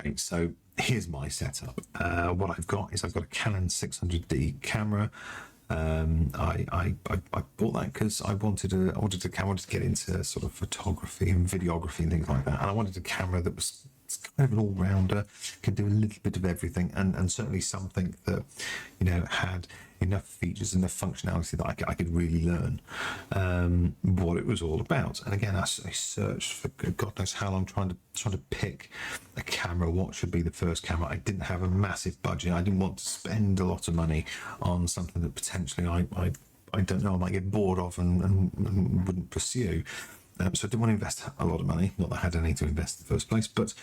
Okay, so here's my setup. What I've got is I've got a Canon 600D camera. I bought that because I wanted to get into sort of photography and videography and things like that, and I wanted a camera that was kind of an all-rounder, could do a little bit of everything, and certainly something that, you know, had enough features, enough functionality that I could really learn what it was all about. And again, I searched for God knows how long, trying to pick a camera. What should be the first camera? I didn't have a massive budget. I didn't want to spend a lot of money on something that potentially I don't know, I might get bored of and wouldn't pursue. So I didn't want to invest a lot of money. Not that I had any to invest in the first place, but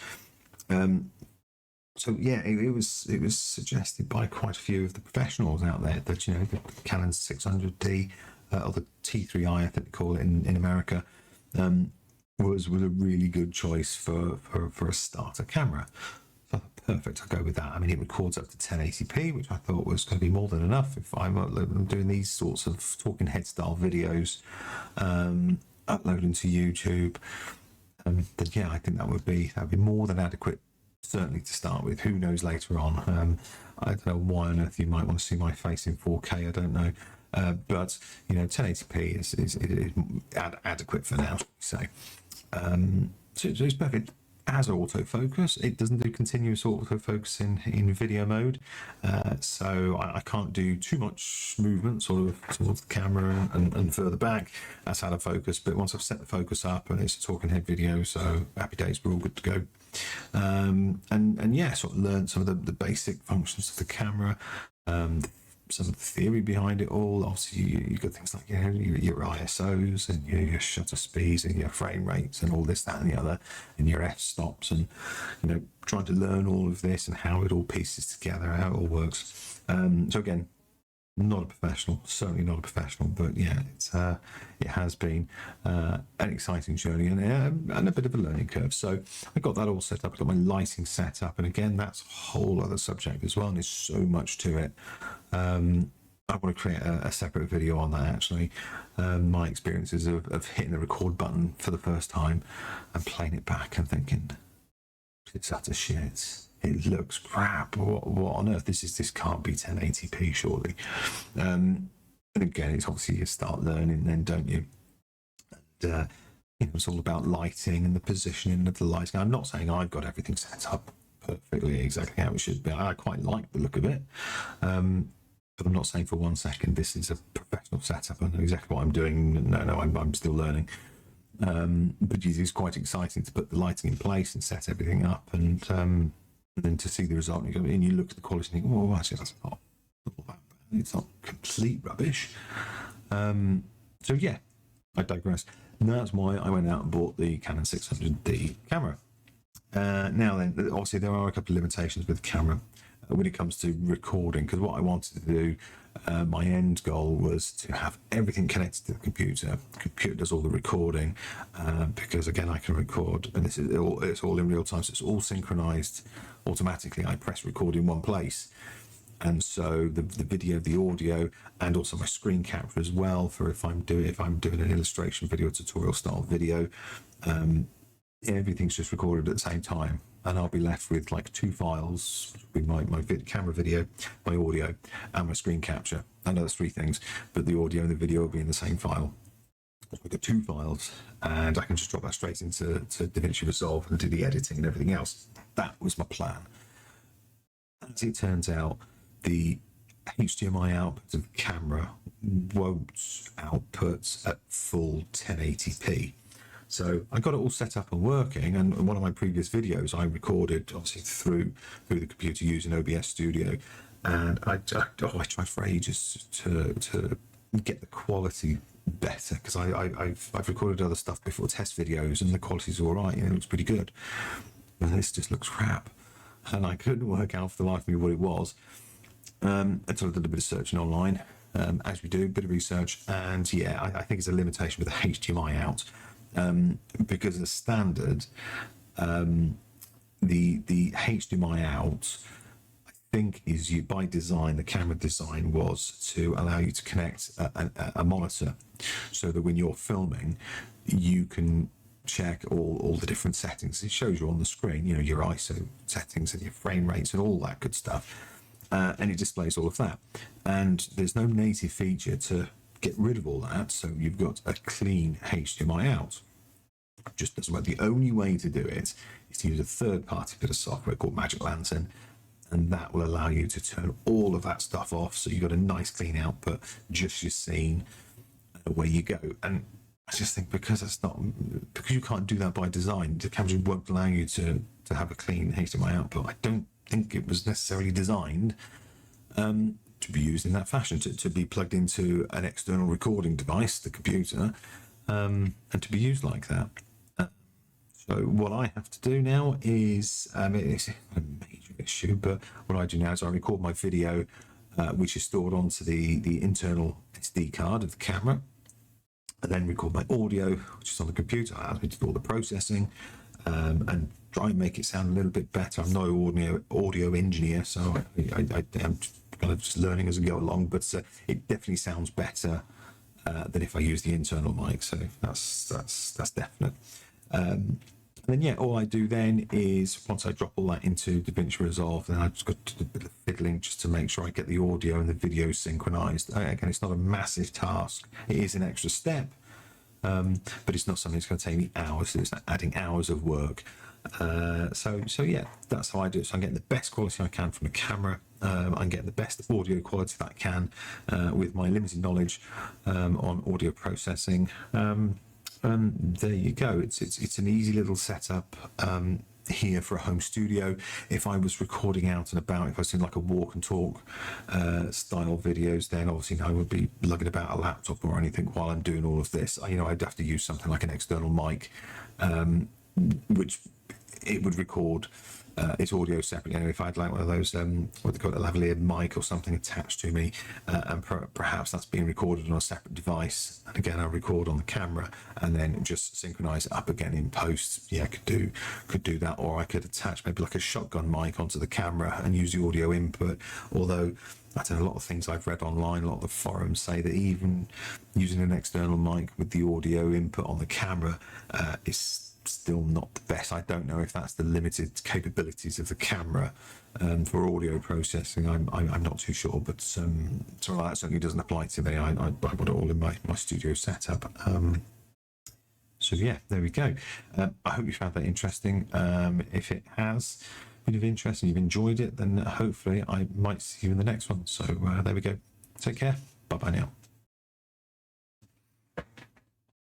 so yeah, it was suggested by quite a few of the professionals out there that, you know, the Canon 600D or the T3i, I think they call it in America, was a really good choice for a starter camera. So perfect, I'll go with that. I mean, it records up to 1080p, which I thought was going to be more than enough if I'm doing these sorts of talking head style videos, uploading to YouTube. Then yeah, I think that would be more than adequate, certainly to start with. Who knows later on? I don't know why on earth you might want to see my face in 4K. I don't know, but you know, 1080p is adequate for now, so it's perfect. As autofocus, it doesn't do continuous autofocus in video mode, so I can't do too much movement sort of towards the camera and further back. That's out of focus, but once I've set the focus up and it's a talking head video, so happy days, we're all good to go. And yeah, sort of learned some of the basic functions of the camera, some of the theory behind it all. Obviously, you've got things like, you know, your ISOs and your shutter speeds and your frame rates and all this, that, and the other, and your f-stops, and, you know, trying to learn all of this and how it all pieces together, how it all works. So again, not a professional, certainly not a professional, but yeah, it has been an exciting journey and a bit of a learning curve. So I got that all set up. I got my lighting set up, and again, that's a whole other subject as well, and there's so much to it. I want to create a separate video on that, actually. My experiences of hitting the record button for the first time and playing it back and thinking, it's utter shit. It looks crap. What on earth? This can't be 1080p, surely. And again, it's obviously you start learning then, don't you? And you know, it's all about lighting and the positioning of the lighting. I'm not saying I've got everything set up perfectly, exactly how it should be. I quite like the look of it. But I'm not saying for 1 second this is a professional setup. I know exactly what I'm doing. No, I'm still learning. But it's quite exciting to put the lighting in place and set everything up, and then to see the result. And you look at the quality and think, oh, actually, that's not that bad. It's not complete rubbish. So yeah, I digress. And that's why I went out and bought the Canon 600D camera. Now then, obviously there are a couple of limitations with the camera when it comes to recording, because what I wanted to do, my end goal was to have everything connected to the computer. The computer does all the recording, because again, I can record, and it's all in real time, so it's all synchronized automatically. I press record in one place, and so the video, the audio, and also my screen capture as well, for if I'm doing an illustration video, tutorial style video, everything's just recorded at the same time, and I'll be left with like two files, with my camera video, my audio, and my screen capture. I know that's three things, but the audio and the video will be in the same file. I've got two files, and I can just drop that straight into DaVinci Resolve and do the editing and everything else. That was my plan. As it turns out, the HDMI output of the camera won't output at full 1080p. So I got it all set up and working, and one of my previous videos I recorded obviously through the computer using OBS Studio, and I tried for ages to get the quality better, because I've recorded other stuff before, test videos, and the quality's all right, it looks pretty good. But this just looks crap, and I couldn't work out for the life of me what it was. And so I did a bit of searching online, as we do, a bit of research, and yeah, I think it's a limitation with the HDMI out. Because as standard, the HDMI out, I think, is by design, the camera design was to allow you to connect a monitor, so that when you're filming, you can check all the different settings. It shows you on the screen, you know, your ISO settings and your frame rates and all that good stuff. And it displays all of that. And there's no native feature to get rid of all that. So you've got a clean HDMI out. Just as well, the only way to do it is to use a third-party bit of software called Magic Lantern, and that will allow you to turn all of that stuff off. So you've got a nice clean output, just your scene, and away you go. And I just think because you can't do that by design, the camera won't allow you to have a clean HDMI output. I don't think it was necessarily designed to be used in that fashion, to be plugged into an external recording device, the computer, and to be used like that. So what I have to do now is, it's a major issue, but what I do now is I record my video, which is stored onto the internal SD card of the camera. I then record my audio, which is on the computer. I allows me to do all the processing and try and make it sound a little bit better. I'm no audio engineer, so I'm kind of just learning as I go along, but it definitely sounds better than if I use the internal mic. So that's definite. And then, yeah, all I do then is once I drop all that into DaVinci Resolve, then I just got to do a bit of fiddling just to make sure I get the audio and the video synchronized. Again, it's not a massive task. It is an extra step, but it's not something that's going to take me hours. It's adding hours of work. So yeah, that's how I do it. So I'm getting the best quality I can from the camera. I'm getting the best audio quality that I can with my limited knowledge on audio processing. And there you go. It's an easy little setup here for a home studio. If I was recording out and about, if I was doing like a walk and talk style videos, then obviously I would be lugging about a laptop or anything while I'm doing all of this. You know, I'd have to use something like an external mic, which it would record its audio separately. You know, if I had like one of those what they call it, a lavalier mic or something attached to me, and perhaps that's being recorded on a separate device, and again I record on the camera and then just synchronize it up again in post. Yeah, could do that, or I could attach maybe like a shotgun mic onto the camera and use the audio input. Although I don't know, a lot of things I've read online, a lot of the forums say that even using an external mic with the audio input on the camera is still not the best. I don't know if that's the limited capabilities of the camera for audio processing. I'm not too sure, but so that certainly doesn't apply to me. I put it all in my studio setup. So yeah, there we go. I hope you found that interesting. If it has been of interest and you've enjoyed it, then hopefully I might see you in the next one. So there we go. Take care. Bye bye now.